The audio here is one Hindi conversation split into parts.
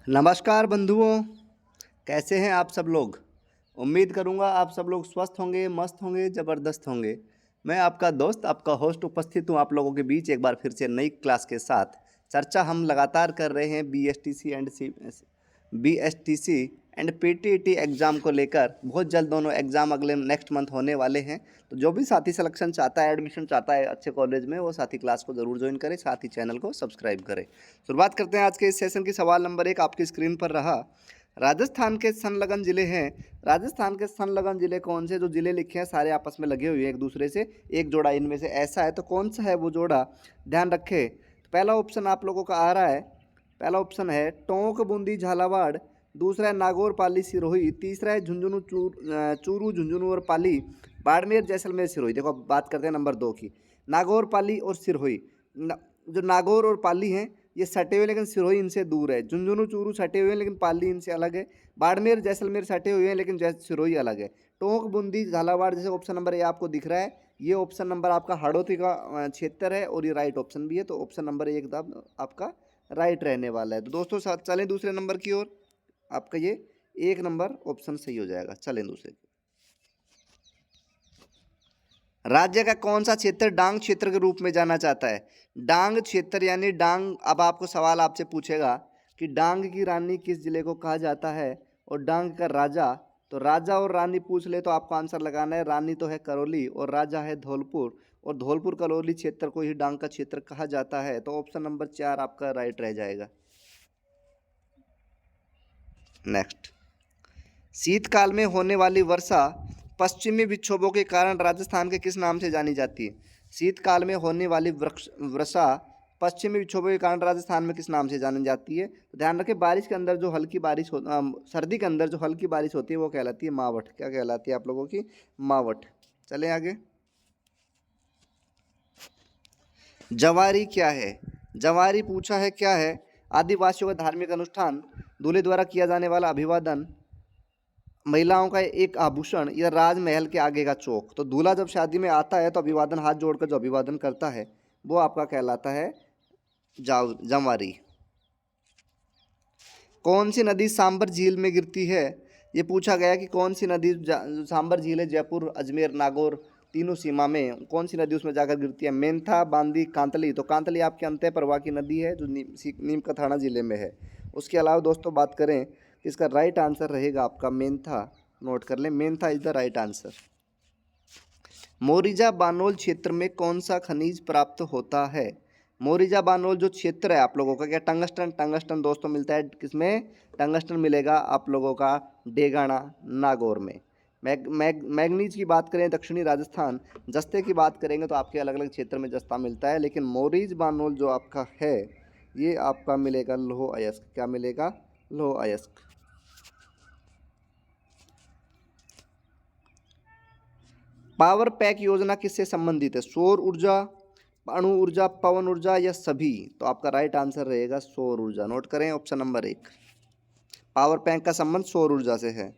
नमस्कार बंधुओं, कैसे हैं आप सब लोग। उम्मीद करूंगा आप सब लोग स्वस्थ होंगे, मस्त होंगे, ज़बरदस्त होंगे। मैं आपका दोस्त, आपका होस्ट उपस्थित हूं आप लोगों के बीच एक बार फिर से नई क्लास के साथ। चर्चा हम लगातार कर रहे हैं बीएसटीसी एंड पीटीईटी एग्ज़ाम को लेकर। बहुत जल्द दोनों एग्ज़ाम अगले नेक्स्ट मंथ होने वाले हैं। तो जो भी साथी सिलेक्शन चाहता है, एडमिशन चाहता है अच्छे कॉलेज में, वो साथी क्लास को ज़रूर ज्वाइन करे, साथ ही चैनल को सब्सक्राइब करें। शुरुआत करते हैं आज के इस सेशन की। सवाल नंबर 1 आपकी स्क्रीन पर रहा। राजस्थान के संलग्न जिले हैं। राजस्थान के संलग्न जिले कौन से? जो जिले लिखे हैं सारे आपस में लगे हुए हैं एक दूसरे से, एक जोड़ा इनमें से ऐसा है, तो कौन सा है वो जोड़ा, ध्यान रखें। तो पहला ऑप्शन आप लोगों का आ रहा है, पहला ऑप्शन है टोंक बूंदी झालावाड़, दूसरा है नागौर पाली सिरोही, तीसरा है चूरू झुंझुनू और पाली बाड़मेर जैसलमेर सिरोही। देखो अब बात करते हैं नंबर 2 की। नागौर पाली और सिरोही, जो नागौर और पाली हैं ये सटे हुए, लेकिन सिरोही इनसे दूर है। झुंझुनू चूरू सटे हुए हैं लेकिन पाली इनसे अलग है। बाड़मेर जैसलमेर सटे हुए हैं लेकिन सिरोही अलग है। टोंक बूंदी झालावाड़ जैसे ऑप्शन नंबर ए आपको दिख रहा है, ये ऑप्शन नंबर आपका हाड़ौती का क्षेत्र है और ये राइट ऑप्शन भी है। तो ऑप्शन नंबर 1 आपका राइट रहने वाला है। तो दोस्तों साथ चलें दूसरे नंबर की ओर। आपका ये 1 नंबर ऑप्शन सही हो जाएगा। चलें दूसरे की। राज्य का कौन सा क्षेत्र डांग क्षेत्र के रूप में जाना जाता है? डांग क्षेत्र यानी डांग। अब आपको सवाल आपसे पूछेगा कि डांग की रानी किस जिले को कहा जाता है और डांग का राजा। तो राजा और रानी पूछ ले तो आपको आंसर लगाना है। रानी तो है करौली और राजा है धौलपुर, और धौलपुर करौली क्षेत्र को ही डांग का क्षेत्र कहा जाता है। तो ऑप्शन नंबर 4 आपका राइट रह जाएगा। नेक्स्ट, शीतकाल में होने वाली वर्षा पश्चिमी विक्षोभों के कारण राजस्थान के किस नाम से जानी जाती है? शीतकाल में होने वाली वर्षा पश्चिमी विक्षोभों के कारण राजस्थान में किस नाम से जानी जाती है? तो ध्यान रखें, बारिश के अंदर जो हल्की बारिश हो सर्दी के अंदर जो हल्की बारिश होती है वो कहलाती है मावठ। क्या कहलाती है आप लोगों की? मावठ। चलें आगे। जवारी क्या है? जवारी पूछा है क्या है? आदिवासियों का धार्मिक अनुष्ठान, दूल्हे द्वारा किया जाने वाला अभिवादन, महिलाओं का एक आभूषण, या राजमहल के आगे का चौक। तो दूल्हा जब शादी में आता है तो अभिवादन, हाथ जोड़कर जो अभिवादन करता है वो आपका कहलाता है जंवारी। कौन सी नदी सांबर झील में गिरती है? ये पूछा गया कि कौन सी नदी, सांबर झील है जयपुर अजमेर नागौर तीनों सीमा में, कौन सी नदी उसमें जाकर गिरती है? मेंथा, बांदी, कांतली। तो कांतली आपके अंतः प्रवाह की नदी है जो नीम का थाना जिले में है। उसके अलावा दोस्तों बात करें कि इसका राइट आंसर रहेगा आपका मेंथा। नोट कर लें, मेंथा is the right answer. Morija Banol क्षेत्र में कौन सा खनिज प्राप्त होता है? मोरिजा बानोल जो क्षेत्र है आप लोगों का, क्या टंगस्टन? टंगस्टन दोस्तों मिलता है किसमें? टंगस्टन मिलेगा आप लोगों का डेगाना नागौर में। मैग्नीज की बात करें दक्षिणी राजस्थान, जस्ते की बात करेंगे तो आपके अलग अलग क्षेत्र में जस्ता मिलता है, लेकिन मोरिज बानोल जो आपका है ये आपका मिलेगा लोह अयस्क। क्या मिलेगा? लोह अयस्क। पावर पैक योजना किससे संबंधित है? सौर ऊर्जा, अणु ऊर्जा, पवन ऊर्जा या सभी? तो आपका राइट आंसर रहेगा सौर ऊर्जा। नोट करें ऑप्शन नंबर 1। पावर पैक का संबंध सौर ऊर्जा से है।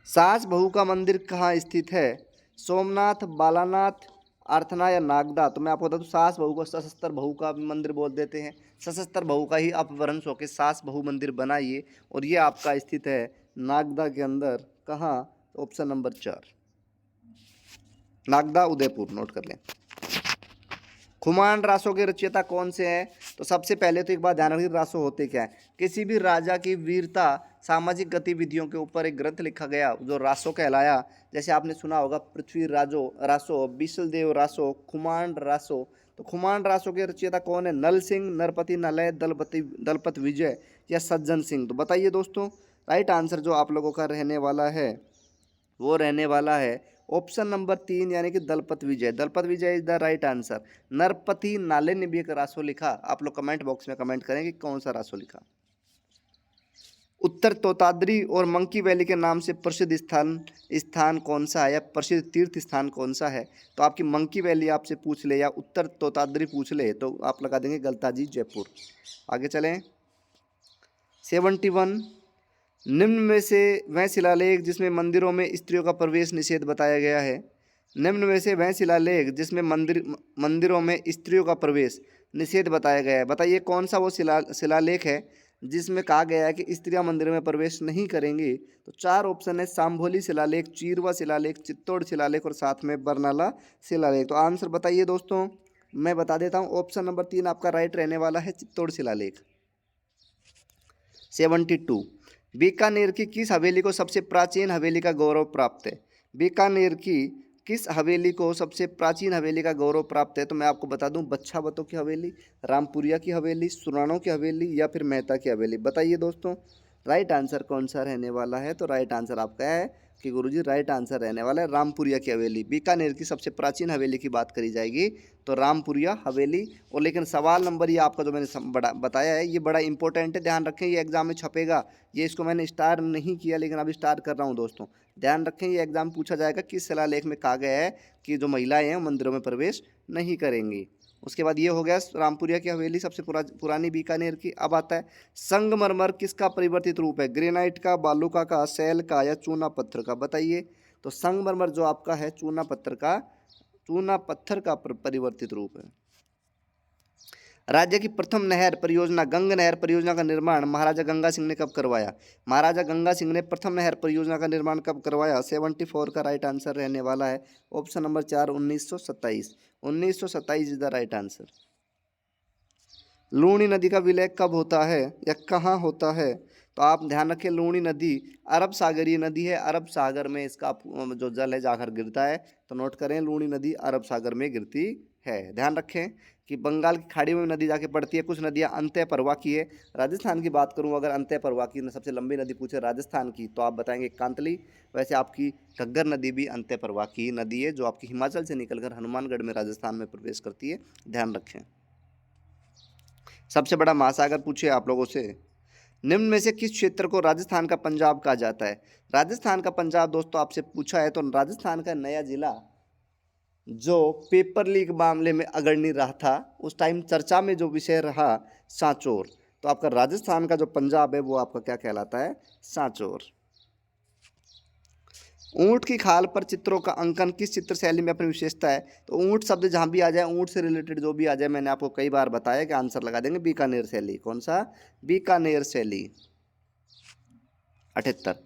सास बहू का मंदिर कहाँ स्थित है? सोमनाथ, बालानाथ, अर्थना या नागदा? तो मैं आपको बता दूं, सास बहू को सशस्त्र बहू का भी मंदिर बोल देते हैं। सशस्त्र बहू का ही अपभ्रंश होकर सास बहू मंदिर बनाइए, और ये आपका स्थित है नागदा के अंदर। कहाँ? Option number 4 Nagda Udaipur. Note कर लें। खुमान रासों के रचयिता कौन से हैं? तो सबसे पहले तो एक बात ध्यान रखिए, रासो होते क्या है? किसी भी राजा की वीरता, सामाजिक गतिविधियों के ऊपर एक ग्रंथ लिखा गया जो रासो कहलाया। जैसे आपने सुना होगा पृथ्वी राजो रासो, बिसलदेव रासो, खुमान रासो। तो खुमान रासो के रचयिता कौन है? नल सिंह, नरपति नलय, दलपत विजय या सज्जन सिंह? तो बताइए दोस्तों, राइट आंसर जो आप लोगों का रहने वाला है वो रहने वाला है ऑप्शन नंबर 3 यानी कि दलपत विजय। दलपत विजय इज द राइट आंसर। नरपति नाले ने भी एक रासो लिखा। आप लोग कमेंट बॉक्स में कमेंट करें कि कौन सा रासो लिखा। उत्तर तोताद्री और मंकी वैली के नाम से प्रसिद्ध स्थान कौन सा है, या प्रसिद्ध तीर्थ स्थान कौन सा है? तो आपकी मंकी वैली आपसे पूछ ले या उत्तर तोताद्री पूछ ले तो आप लगा देंगे गलताजी जयपुर। आगे चलें। 71, निम्न में से वह शिलालेख जिसमें मंदिरों में स्त्रियों का प्रवेश निषेध बताया गया है। निम्न में से वह शिलालेख जिसमें मंदिरों में स्त्रियों का प्रवेश निषेध बताया गया है, बताइए कौन सा वो शिलालेख है? जिसमें कहा गया है कि स्त्रियां मंदिर में प्रवेश नहीं करेंगी। तो चार ऑप्शन है, सांभोली शिलालेख, चीरवा शिलालेख, चित्तौड़ शिलालेख और साथ में बरनाला शिलालेख। तो आंसर बताइए दोस्तों। मैं बता देता हूँ, ऑप्शन नंबर 3 आपका राइट रहने वाला है, चित्तौड़ शिलालेख। 72, बीकानेर की किस हवेली को सबसे प्राचीन हवेली का गौरव प्राप्त है? बीकानेर की किस हवेली को सबसे प्राचीन हवेली का गौरव प्राप्त है? तो मैं आपको बता दूं, बच्छावतों की हवेली, रामपुरिया की हवेली, सुराणों की हवेली या फिर मेहता की हवेली। बताइए दोस्तों, राइट आंसर कौन सा रहने वाला है? तो राइट आंसर आपका है कि गुरुजी राइट आंसर रहने वाला है रामपुरिया की हवेली। बीकानेर की सबसे प्राचीन हवेली की बात करी जाएगी तो रामपुरिया हवेली। और लेकिन सवाल नंबर ये आपका जो मैंने बड़ा बताया है, ये बड़ा इंपॉर्टेंट है, ध्यान रखें, ये एग्जाम में छपेगा। ये इसको मैंने स्टार नहीं किया, लेकिन अभी स्टार कर रहा हूँ दोस्तों। ध्यान रखें, ये एग्जाम पूछा जाएगा किस शिलालेख में कहा गया है कि जो महिलाएं हैं मंदिरों में प्रवेश नहीं करेंगी। उसके बाद ये हो गया रामपुरिया की हवेली सबसे पुरानी बीकानेर की। अब आता है संगमरमर किसका परिवर्तित रूप है? ग्रेनाइट का, बालूका का, सैल का या चूना पत्थर का? बताइए। तो संगमरमर जो आपका है चूना पत्थर का परिवर्तित रूप है। राज्य की प्रथम नहर परियोजना गंग नहर परियोजना का निर्माण महाराजा गंगा सिंह ने कब करवाया? महाराजा गंगा सिंह ने प्रथम नहर परियोजना का निर्माण कब करवाया? 74 का राइट आंसर रहने वाला है option number 4, 1927। 1927 is the right answer. Luni नदी का विलय कब होता है या कहाँ होता है? तो आप ध्यान रखें, लूणी नदी अरब सागरीय नदी है, अरब सागर में इसका जो जल है जाकर गिरता है। तो नोट करें, लूणी नदी अरब सागर में गिरती है। ध्यान रखें कि बंगाल की खाड़ी में नदी जाके पड़ती है, कुछ नदियां अंतः प्रवाह की है। राजस्थान की बात करूं, अगर अंतः प्रवाह की सबसे लंबी नदी पूछे राजस्थान की तो आप बताएंगे कांतली। वैसे आपकी घग्गर नदी भी अंतः प्रवाह की नदी है, जो आपकी हिमाचल से निकलकर हनुमानगढ़ में राजस्थान में प्रवेश करती है। ध्यान रखें। सबसे बड़ा महासागर पूछे आप लोगों से, निम्न में से किस क्षेत्र को राजस्थान का पंजाब कहा जाता है? राजस्थान का पंजाब दोस्तों आपसे पूछा है, तो राजस्थान का नया जिला जो पेपर लीक मामले में अग्रणी रहा था, उस टाइम चर्चा में जो विषय रहा सांचौर। तो आपका राजस्थान का जो पंजाब है वो आपका क्या कहलाता है? सांचौर। ऊंट की खाल पर चित्रों का अंकन किस चित्र शैली में अपनी विशेषता है? तो ऊंट शब्द जहां भी आ जाए, ऊंट से रिलेटेड जो भी आ जाए, मैंने आपको कई बार बताया कि आंसर लगा देंगे बीकानेर शैली। कौन सा? बीकानेर शैली। 78,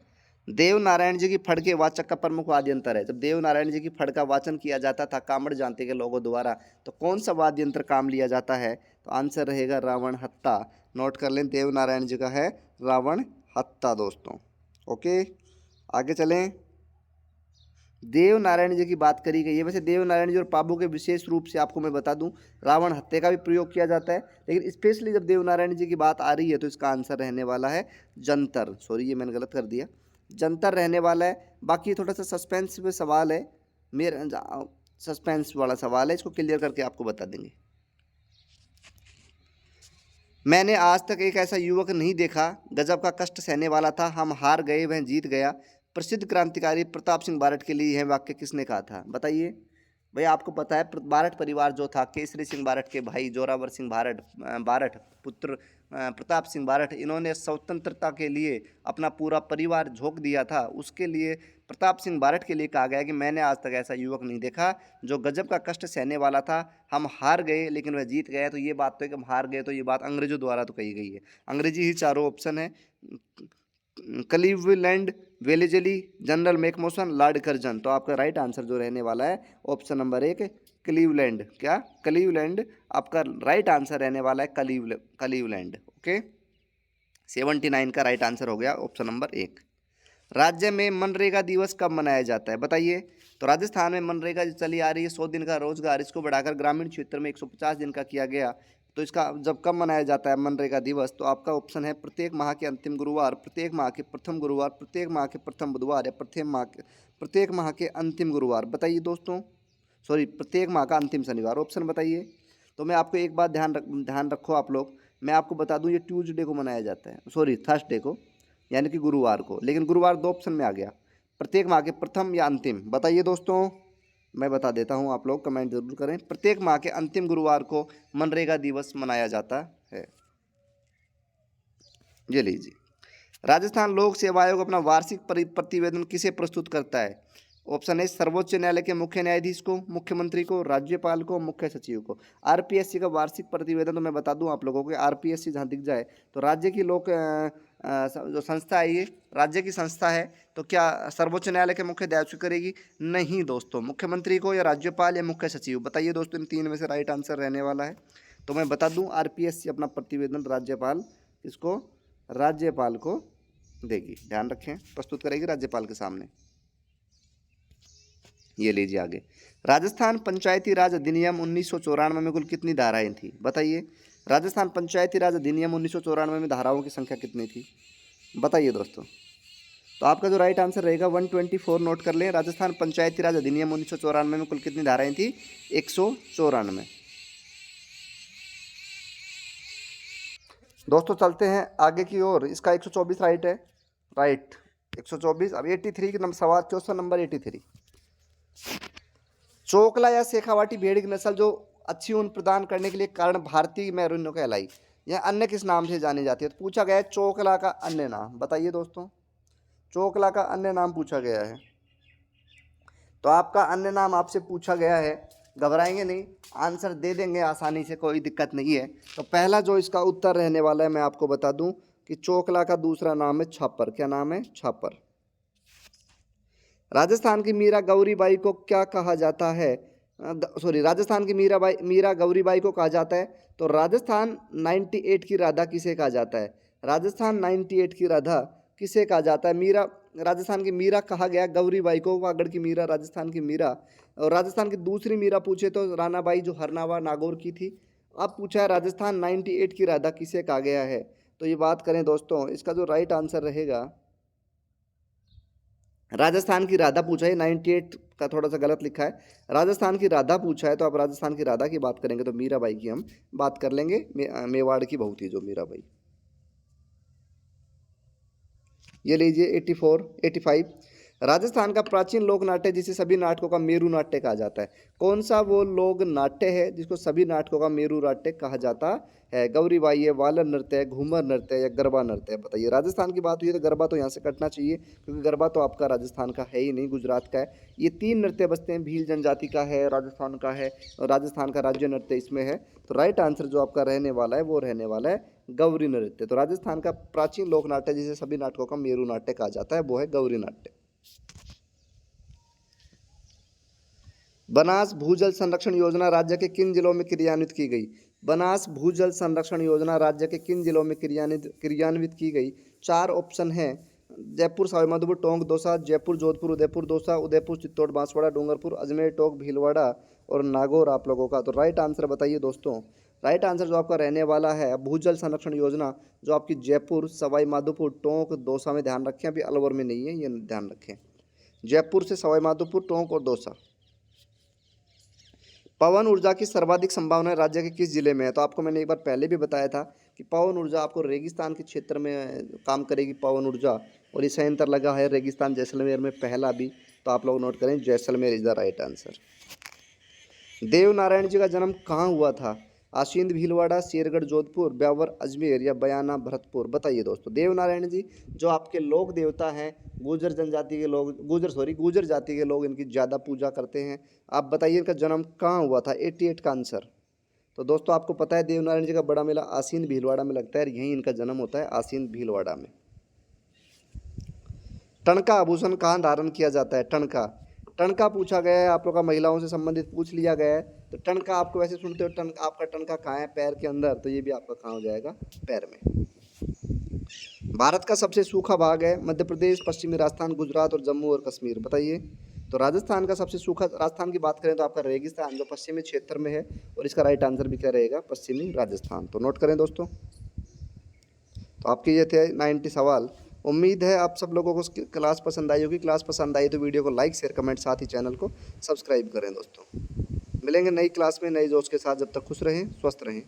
देव नारायण जी की फड़ के वाचक का प्रमुख वाद्य यंत्र है। जब देव नारायण जी की फड़ का वाचन किया जाता था कामड़ जानते के लोगों द्वारा, तो कौन सा वाद्य यंत्र काम लिया जाता है? तो आंसर रहेगा रावण हत्ता। नोट कर लें, देव नारायण जी का है रावण हत्ता दोस्तों। ओके, आगे चलें। देव नारायण जी की बात करी गई है। वैसे देव नारायण जी और पाबू के विशेष रूप से आपको मैं बता दूं, रावण हत्या का भी प्रयोग किया जाता है, लेकिन स्पेशली जब देव नारायण जी की बात आ रही है तो इसका आंसर रहने वाला है जंतर। सॉरी, ये मैंने गलत कर दिया, जंतर रहने वाला है। बाकी थोड़ा सा सस्पेंस में सवाल है, मेरे सस्पेंस वाला सवाल है, इसको क्लियर करके आपको बता देंगे। मैंने आज तक एक ऐसा युवक नहीं देखा, गजब का कष्ट सहने वाला था, हम हार गए वह जीत गया। प्रसिद्ध क्रांतिकारी प्रताप सिंह बारठ के लिए यह वाक्य किसने कहा था? बताइए। भैया आपको पता है बारठ परिवार जो था, केसरी सिंह बारठ के भाई जोरावर सिंह बारठ पुत्र प्रताप सिंह बारठ, इन्होंने स्वतंत्रता के लिए अपना पूरा परिवार झोंक दिया था। उसके लिए प्रताप सिंह बारठ के लिए कहा गया कि मैंने आज तक ऐसा युवक नहीं देखा जो गजब का कष्ट सहने वाला था, हम हार गए लेकिन वह जीत गया। तो ये बात तो है कि हम हार गए, तो ये बात अंग्रेजों द्वारा तो कही गई है। अंग्रेजी ही चारों ऑप्शन है, Cleveland, Wellesley, general McMahon, lord Curzon. तो आपका राइट आंसर जो रहने वाला है ऑप्शन नंबर 1, क्लीवलैंड। क्या? क्लीवलैंड आपका राइट आंसर रहने वाला है, क्लीवलैंड। ओके, 79 का राइट आंसर हो गया ऑप्शन नंबर 1। राज्य में मनरेगा दिवस कब मनाया जाता है? बताइए। तो राजस्थान में मनरेगा जो चली आ रही है 100 दिन का रोजगार, इसको बढ़ाकर ग्रामीण क्षेत्र में 150 दिन का किया गया। तो इसका जब कब मनाया जाता है मनरेगा दिवस? तो आपका ऑप्शन है प्रत्येक माह के अंतिम गुरुवार, प्रत्येक माह के प्रथम गुरुवार, प्रत्येक माह के प्रथम बुधवार या प्रत्येक माह के अंतिम गुरुवार। बताइए दोस्तों, सॉरी, प्रत्येक माह का अंतिम शनिवार। ऑप्शन बताइए। तो मैं आपको एक बात ध्यान रखो आप लोग, मैं आपको बता दूं, ये ट्यूसडे को मनाया जाता है, सॉरी थर्सडे को, यानी कि गुरुवार को। लेकिन गुरुवार 2 ऑप्शन में आ गया, प्रत्येक माह के प्रथम या अंतिम। बताइए दोस्तों, मैं बता देता हूं, आप लोग कमेंट जरूर करें। प्रत्येक माह के अंतिम गुरुवार को मनरेगा दिवस मनाया जाता है। ये लीजिए, राजस्थान लोक सेवा आयोग अपना वार्षिक प्रतिवेदन किसे प्रस्तुत करता है? ऑप्शन ए सर्वोच्च न्यायालय के मुख्य न्यायाधीश को, मुख्यमंत्री को, राज्यपाल को, मुख्य सचिव को। आरपीएससी का वार्षिक प्रतिवेदन तो मैं बता दूं आप लोगों को, आरपीएससी जहां दिख जाए तो राज्य की जो संस्था है ये राज्य की संस्था है, तो क्या सर्वोच्च न्यायालय के मुख्य दायित्व करेगी? नहीं दोस्तों, मुख्यमंत्री को या राज्यपाल या मुख्य सचिव। बताइए दोस्तों, इन तीन में से राइट आंसर रहने वाला है। तो मैं बता दूं आरपीएससी अपना प्रतिवेदन राज्यपाल इसको राज्यपाल को देगी, ध्यान रखें, प्रस्तुत करेगी राज्यपाल के सामने। ये लीजिए आगे, राजस्थान पंचायती राज अधिनियम 1994 में कुल कितनी धाराएं थी? बताइए, राजस्थान पंचायती राज अधिनियम 1994 में धाराओं की संख्या कितनी थी? बताइए दोस्तों। तो आपका जो राइट आंसर रहेगा 124 नोट कर लें। राजस्थान पंचायती राज अधिनियम 1994 में कुल कितनी धाराएं थी? 194। दोस्तों चलते हैं आगे की ओर। इसका 124 राइट है, राइट 124। अब 83 के नंबर सवाल, क्वेश्चन नंबर 83। चोकला या शेखावाटी भेड़ की नस्ल जो अच्छी ऊन प्रदान करने के लिए कारण भारतीय मैरिनो कहलाई, यह अन्य किस नाम से जानी जाती है? तो पूछा गया है चोकला का अन्य नाम। बताइए दोस्तों, चोकला का अन्य नाम पूछा गया है। तो आपका अन्य नाम आपसे पूछा गया है, घबराएंगे नहीं, आंसर दे देंगे आसानी से, कोई दिक्कत नहीं है। तो पहला जो इसका उत्तर रहने वाला है मैं आपको बता दूं कि चोकला का दूसरा नाम है छापर। क्या नाम है? छापर। राजस्थान की मीरा गौरीबाई को क्या कहा जाता है? राजस्थान की मीरा गौरीबाई को कहा जाता है। तो राजस्थान 98 की राधा किसे कहा जाता है? राजस्थान 98 की राधा किसे कहा जाता है? मीरा, राजस्थान की मीरा कहा गया गौरीबाई को, वागड़ की मीरा राजस्थान की मीरा। और राजस्थान की दूसरी मीरा पूछे तो रानाबाई जो हरनावा नागौर की थी। अब पूछा है राजस्थान 98 की राधा किसे कहा गया है? तो ये बात करें दोस्तों, इसका जो राइट आंसर रहेगा राजस्थान की राधा पूछा है, 98 का थोड़ा सा गलत लिखा है, राजस्थान की राधा पूछा है। तो आप राजस्थान की राधा की बात करेंगे तो मीराबाई की हम बात कर लेंगे, मेवाड़ की बहू थी जो मीराबाई। ये लीजिए 85। राजस्थान का प्राचीन लोक नाट्य जिसे सभी नाटकों का मेरू नाट्य कहा जाता है, कौन सा वो लोक नाट्य है जिसको सभी नाटकों का मेरू नाट्य कहा जाता है? गौरीबाई है, वालन नृत्य है, घूमर नृत्य है या गरबा नृत्य है? बताइए। राजस्थान की बात हुई है तो गरबा तो यहाँ से कटना चाहिए, क्योंकि गरबा तो आपका राजस्थान का है ही नहीं, गुजरात का है। ये तीन नृत्य बसते हैं, भील जनजाति का है, राजस्थान का है और राजस्थान का राज्य नृत्य इसमें है। तो राइट आंसर जो आपका रहने वाला है वो रहने वाला है गौरी नृत्य। तो राजस्थान का प्राचीन लोक नाट्य जिसे सभी नाटकों का मेरू नाट्य कहा जाता है वो है गौरी नाट्य। बनास भूजल संरक्षण योजना राज्य के किन जिलों में क्रियान्वित की गई? बनास भूजल संरक्षण योजना राज्य के किन जिलों में क्रियान्वित की गई? 4 ऑप्शन हैं, जयपुर, सवाईमाधोपुर, टोंक, दौसा, जयपुर, जोधपुर, उदयपुर, दौसा, उदयपुर, चित्तौड़, बांसवाड़ा, डूंगरपुर, अजमेर, टोंक, भीलवाड़ा और नागौर आप लोगों का। तो राइट आंसर बताइए दोस्तों। राइट आंसर जो आपका रहने वाला है भूजल संरक्षण योजना, जो आपकी जयपुर, सवाईमाधोपुर, टोंक, दौसा में, ध्यान रखें, अभी अलवर में नहीं है, ये ध्यान रखें। जयपुर से सवाईमाधोपुर, टोंक और दौसा। पवन ऊर्जा की सर्वाधिक संभावना राज्य के किस जिले में है? तो आपको मैंने एक बार पहले भी बताया था कि पवन ऊर्जा आपको रेगिस्तान के क्षेत्र में काम करेगी, पवन ऊर्जा, और ये संयंत्र लगा है रेगिस्तान जैसलमेर में पहला भी। तो आप लोग नोट करें, Jaisalmer is the right answer. Devnarayan ji का जन्म कहाँ हुआ था? आशींद, भीलवाड़ा, शेरगढ़, जोधपुर, ब्यावर, अजमेर या बयाना, भरतपुर? बताइए दोस्तों। देवनारायण जी जो आपके लोक देवता हैं, गुर्जर जनजाति के लोग, गुर्जर जाति के लोग इनकी ज़्यादा पूजा करते हैं। आप बताइए इनका जन्म कहाँ हुआ था? 88 का आंसर। तो दोस्तों आपको पता है देवनारायण जी का बड़ा मेला आसीन भीलवाड़ा में लगता है, यहीं इनका जन्म होता है, आसीन भीलवाड़ा में। टणका आभूषण कहाँ धारण किया जाता है? टणका पूछा गया है आप लोग का, महिलाओं से संबंधित पूछ लिया गया है। तो टणका आपको वैसे सुनते हो, आपका टणका कहाँ है? पैर के अंदर, तो ये भी आपका कहाँ हो जाएगा? पैर में। भारत का सबसे सूखा भाग है मध्य प्रदेश, पश्चिमी राजस्थान, गुजरात और जम्मू और कश्मीर? बताइए। तो राजस्थान का सबसे सूखा, राजस्थान की बात करें तो आपका रेगिस्तान जो पश्चिमी क्षेत्र में है, और इसका राइट आंसर भी क्या रहेगा? पश्चिमी राजस्थान। तो नोट करें दोस्तों। तो आपके ये थे 90 सवाल। उम्मीद है आप सब लोगों को क्लास पसंद आई होगी। क्लास पसंद आई तो वीडियो को लाइक, शेयर, कमेंट, साथ ही चैनल को सब्सक्राइब करें दोस्तों। मिलेंगे नई क्लास में नए जोश के साथ, जब तक खुश रहें, स्वस्थ रहें।